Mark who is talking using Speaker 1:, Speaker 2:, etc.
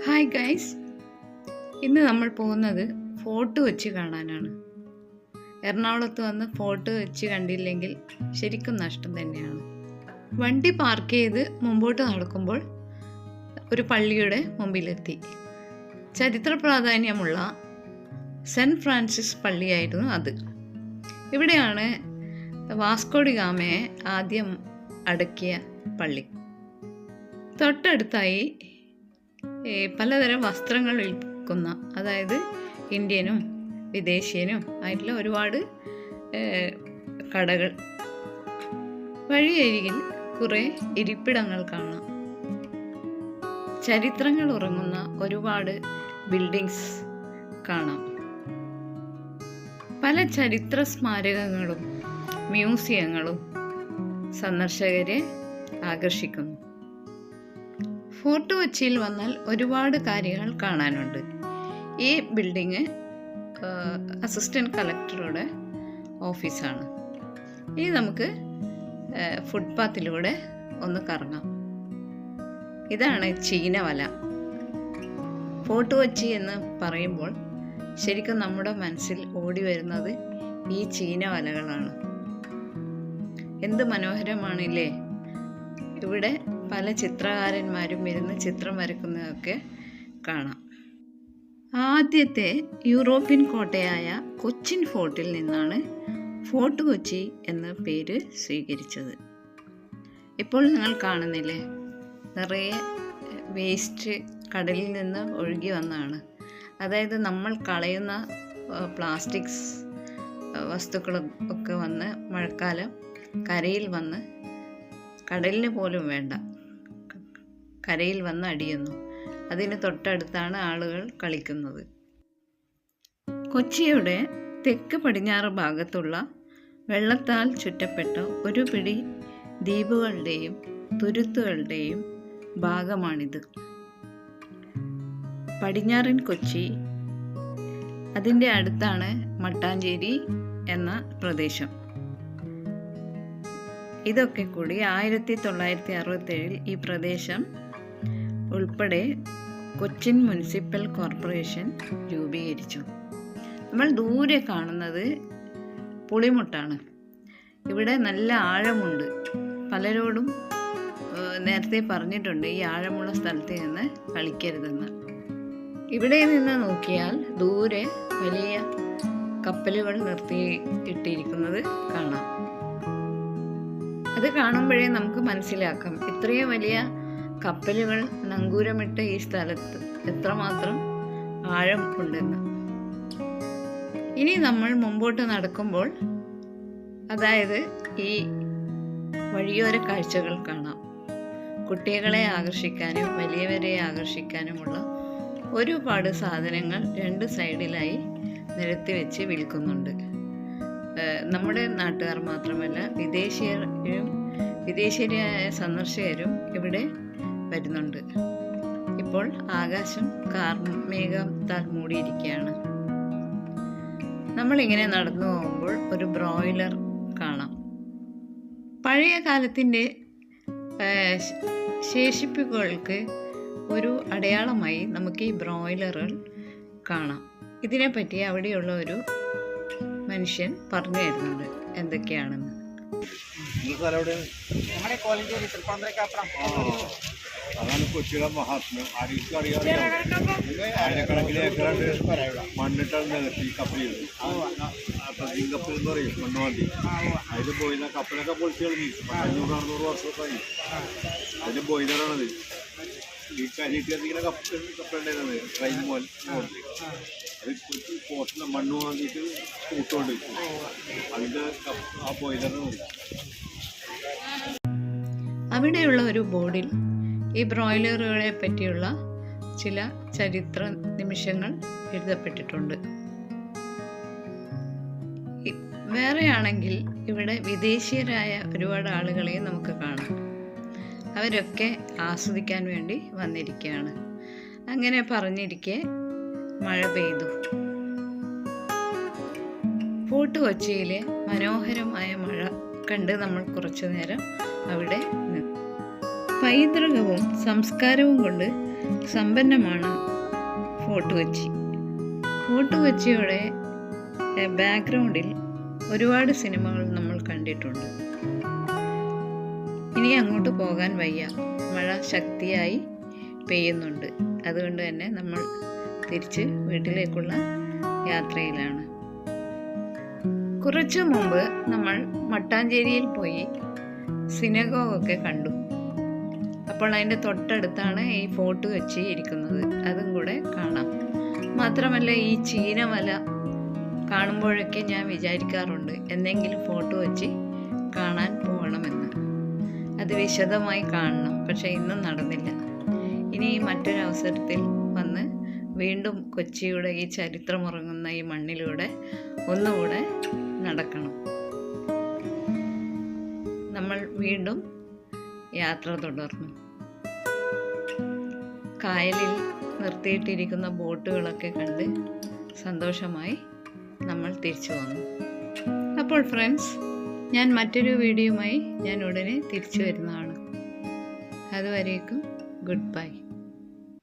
Speaker 1: Hi guys, ഇന്ന് നമ്മൾ പോകുന്നത് ഫോർട്ട് കൊച്ചി കാണാനാണ്. എറണാകുളത്ത് വന്ന് ഫോർട്ട് കൊച്ചി കണ്ടില്ലെങ്കിൽ ശരിക്കും നഷ്ടം തന്നെയാണ്. വണ്ടി പാർക്ക് ചെയ്ത് മുമ്പോട്ട് നടക്കുമ്പോൾ ഒരു പള്ളിയുടെ മുമ്പിലെത്തി. ചരിത്ര പ്രാധാന്യമുള്ള സെൻറ്റ് ഫ്രാൻസിസ് പള്ളിയായിരുന്നു അത്. ഇവിടെയാണ് വാസ്കോ ഡി ഗാമയെ ആദ്യം അടക്കിയ പള്ളി. തൊട്ടടുത്തായി പലതരം വസ്ത്രങ്ങൾ വിൽക്കുന്ന, അതായത് ഇന്ത്യനും വിദേശീയനും ആയിട്ടുള്ള ഒരുപാട് കടകൾ. വഴിയരികിൽ കുറേ ഇരിപ്പിടങ്ങൾ കാണാം. ചരിത്രങ്ങൾ ഉറങ്ങുന്ന ഒരുപാട് ബിൽഡിങ്സ് കാണാം. പല ചരിത്ര സ്മാരകങ്ങളും മ്യൂസിയങ്ങളും സന്ദർശകരെ ആകർഷിക്കുന്നു. ഫോർട്ട് കൊച്ചിയിൽ വന്നാൽ ഒരുപാട് കാര്യങ്ങൾ കാണാനുണ്ട്. ഈ ബിൽഡിങ് അസിസ്റ്റൻറ്റ് കളക്ടറുടെ ഓഫീസാണ്. ഇനി നമുക്ക് ഫുട്പാത്തിലൂടെ ഒന്ന് കറങ്ങാം. ഇതാണ് ചീനവല. ഫോർട്ട് കൊച്ചി എന്ന് പറയുമ്പോൾ ശരിക്കും നമ്മുടെ മനസ്സിൽ ഓടി വരുന്നത് ഈ ചീനവലകളാണ്. എന്ത് മനോഹരമാണില്ലേ! ഇവിടെ പല ചിത്രകാരന്മാരും ഇരുന്ന് ചിത്രം വരയ്ക്കുന്നതൊക്കെ കാണാം. ആദ്യത്തെ യൂറോപ്യൻ കോട്ടയായ കൊച്ചിൻ ഫോർട്ടിൽ നിന്നാണ് ഫോർട്ട് കൊച്ചി എന്ന പേര് സ്വീകരിച്ചത്. ഇപ്പോൾ നിങ്ങൾ കാണുന്നില്ലേ, നിറയെ വേസ്റ്റ് കടലിൽ നിന്ന് ഒഴുകി വന്നതാണ്. അതായത് നമ്മൾ കളയുന്ന പ്ലാസ്റ്റിക്സ് വസ്തുക്കളും ഒക്കെ വന്ന് മഴക്കാലം കരയിൽ വന്ന്, കടലിന് പോലും വേണ്ട, കരയിൽ വന്ന് അടിയുന്നു. അതിന് തൊട്ടടുത്താണ് ആളുകൾ കളിക്കുന്നത്. കൊച്ചിയുടെ തെക്ക് പടിഞ്ഞാറ് ഭാഗത്തുള്ള വെള്ളത്താൽ ചുറ്റപ്പെട്ട ഒരു പിടി ദ്വീപുകളുടെയും തുരുത്തുകളുടെയും ഭാഗമാണിത്. പടിഞ്ഞാറൻ കൊച്ചി, അതിൻ്റെ അടുത്താണ് മട്ടാഞ്ചേരി എന്ന പ്രദേശം. ഇതൊക്കെ കൂടി 1967 ഈ പ്രദേശം ഉൾപ്പെടെ കൊച്ചിൻ മുനിസിപ്പൽ കോർപ്പറേഷൻ രൂപീകരിച്ചു. നമ്മൾ ദൂരെ കാണുന്നത് പുളിമുട്ടാണ്. ഇവിടെ നല്ല ആഴമുണ്ട്. പലരോടും നേരത്തെ പറഞ്ഞിട്ടുണ്ട് ഈ ആഴമുള്ള സ്ഥലത്ത് നിന്ന് കളിക്കരുതെന്ന്. ഇവിടെ നിന്ന് നോക്കിയാൽ ദൂരെ വലിയ കപ്പലുകൾ നിർത്തിയിട്ടിരിക്കുന്നത് കാണാം. അത് കാണുമ്പോഴേ നമുക്ക് മനസ്സിലാക്കാം ഇത്രയും വലിയ കപ്പലുകൾ നങ്കൂരമിട്ട ഈ സ്ഥലത്ത് എത്രമാത്രം ആഴം ഉണ്ടെന്ന്. ഇനി നമ്മൾ മുമ്പോട്ട് നടക്കുമ്പോൾ, അതായത് ഈ വഴിയോര കാഴ്ചകൾ കാണാം. കുട്ടികളെ ആകർഷിക്കാനും വലിയവരെ ആകർഷിക്കാനുമുള്ള ഒരുപാട് സാധനങ്ങൾ രണ്ട് സൈഡിലായി നിരത്തി വെച്ച് വിൽക്കുന്നുണ്ട്. നമ്മുടെ നാട്ടുകാർ മാത്രമല്ല, വിദേശീയരായ സന്ദർശകരും ഇവിടെ വരുന്നുണ്ട്. ഇപ്പോൾ ആകാശം കാർമേഘത്താൽ മൂടിയിരിക്കുകയാണ്. നമ്മളിങ്ങനെ നടന്നു പോകുമ്പോൾ ഒരു ബ്രോയിലർ കാണാം. പഴയ കാലത്തിൻ്റെ ശേഷിപ്പുകൾക്ക് ഒരു അടയാളമായി നമുക്ക് ഈ ബ്രോയിലറുകൾ കാണാം. ഇതിനെപ്പറ്റി അവിടെയുള്ള ഒരു മനുഷ്യൻ പറഞ്ഞു തരുന്നുണ്ട് എന്തൊക്കെയാണെന്ന്.
Speaker 2: അതാണ് കൊച്ചിയുടെ മഹാത്മ്യം. ആരെങ്കിലും അറിയാതെ ആയിരക്കണക്കിന് ഏക്കറാണ്ട് മണ്ണിട്ടാണ് നികത്തി കപ്പൽ ചെയ്തു. ട്രക്കിംഗ് കപ്പൽ എന്ന് പറയും, മണ്ണുവണ്ടി. അതിൽ ബോയിലർ, കപ്പലൊക്കെ പൊളിച്ച് കളഞ്ഞു. 500-600 വർഷമൊക്കെ ആയി. അതിൻ്റെ ബോയിലറാണത്. ഈ കരിയിട്ടിങ്ങനെ കപ്പലുണ്ടായിരുന്നത് ട്രെയിൻ പോലെ. അത് പോസ്റ്റിലെ മണ്ണ് വാങ്ങിയിട്ട് കൂട്ടുകൊണ്ട് വെച്ചു. അതിൻ്റെ ആ ബോയിലറാണ്.
Speaker 1: അവിടെയുള്ള ഒരു ബോർഡിൽ ഈ ബ്രോയിലറുകളെ പറ്റിയുള്ള ചില ചരിത്ര നിമിഷങ്ങൾ എഴുതപ്പെട്ടിട്ടുണ്ട്. വേറെയാണെങ്കിൽ ഇവിടെ വിദേശീയരായ ഒരുപാട് ആളുകളെയും നമുക്ക് കാണാം. അവരൊക്കെ ആസ്വദിക്കാൻ വേണ്ടി വന്നിരിക്കുകയാണ്. അങ്ങനെ പറഞ്ഞിരിക്കെ മഴ പെയ്തു. ഫോർട്ട് കൊച്ചിയിലെ മനോഹരമായ മഴ കണ്ട് നമ്മൾ കുറച്ചു നേരം അവിടെ നിന്നു. പൈതൃകവും സംസ്കാരവും കൊണ്ട് സമ്പന്നമാണ് ഫോർട്ട് കൊച്ചി. ഫോർട്ട് കൊച്ചിയുടെ ബാക്ക്ഗ്രൗണ്ടിൽ ഒരുപാട് സിനിമകൾ നമ്മൾ കണ്ടിട്ടുണ്ട്. ഇനി അങ്ങോട്ട് പോകാൻ വയ്യ, മഴ ശക്തിയായി പെയ്യുന്നുണ്ട്. അതുകൊണ്ട് തന്നെ നമ്മൾ തിരിച്ച് വീട്ടിലേക്കുള്ള യാത്രയിലാണ്. കുറച്ചു മുമ്പ് നമ്മൾ മട്ടാഞ്ചേരിയിൽ പോയി സിനഗോഗൊക്കെ കണ്ടു. അപ്പോൾ അതിൻ്റെ തൊട്ടടുത്താണ് ഈ ഫോർട്ട് കൊച്ചി ഇരിക്കുന്നത്. അതും കൂടെ കാണാം. മാത്രമല്ല ഈ ചീനമല കാണുമ്പോഴൊക്കെ ഞാൻ വിചാരിക്കാറുണ്ട് എന്തെങ്കിലും ഫോർട്ട് കൊച്ചി കാണാൻ പോകണമെന്ന്. അത് വിശദമായി കാണണം. പക്ഷേ ഇന്നും നടന്നില്ല. ഇനി മറ്റൊരവസരത്തിൽ വന്ന് വീണ്ടും കൊച്ചിയുടെ ഈ ചരിത്രമുറങ്ങുന്ന ഈ മണ്ണിലൂടെ ഒന്നുകൂടെ നടക്കണം. നമ്മൾ വീണ്ടും യാത്ര തുടർന്നു. കായലിൽ നിർത്തിയിട്ടിരിക്കുന്ന ബോട്ടുകളൊക്കെ കണ്ട് സന്തോഷമായി നമ്മൾ തിരിച്ചു വന്നു. അപ്പോൾ ഫ്രണ്ട്സ്, ഞാൻ മറ്റൊരു വീഡിയോയുമായി ഞാൻ ഉടനെ തിരിച്ചു വരുന്നതാണ്. അതുവരേക്കും ഗുഡ് ബൈ.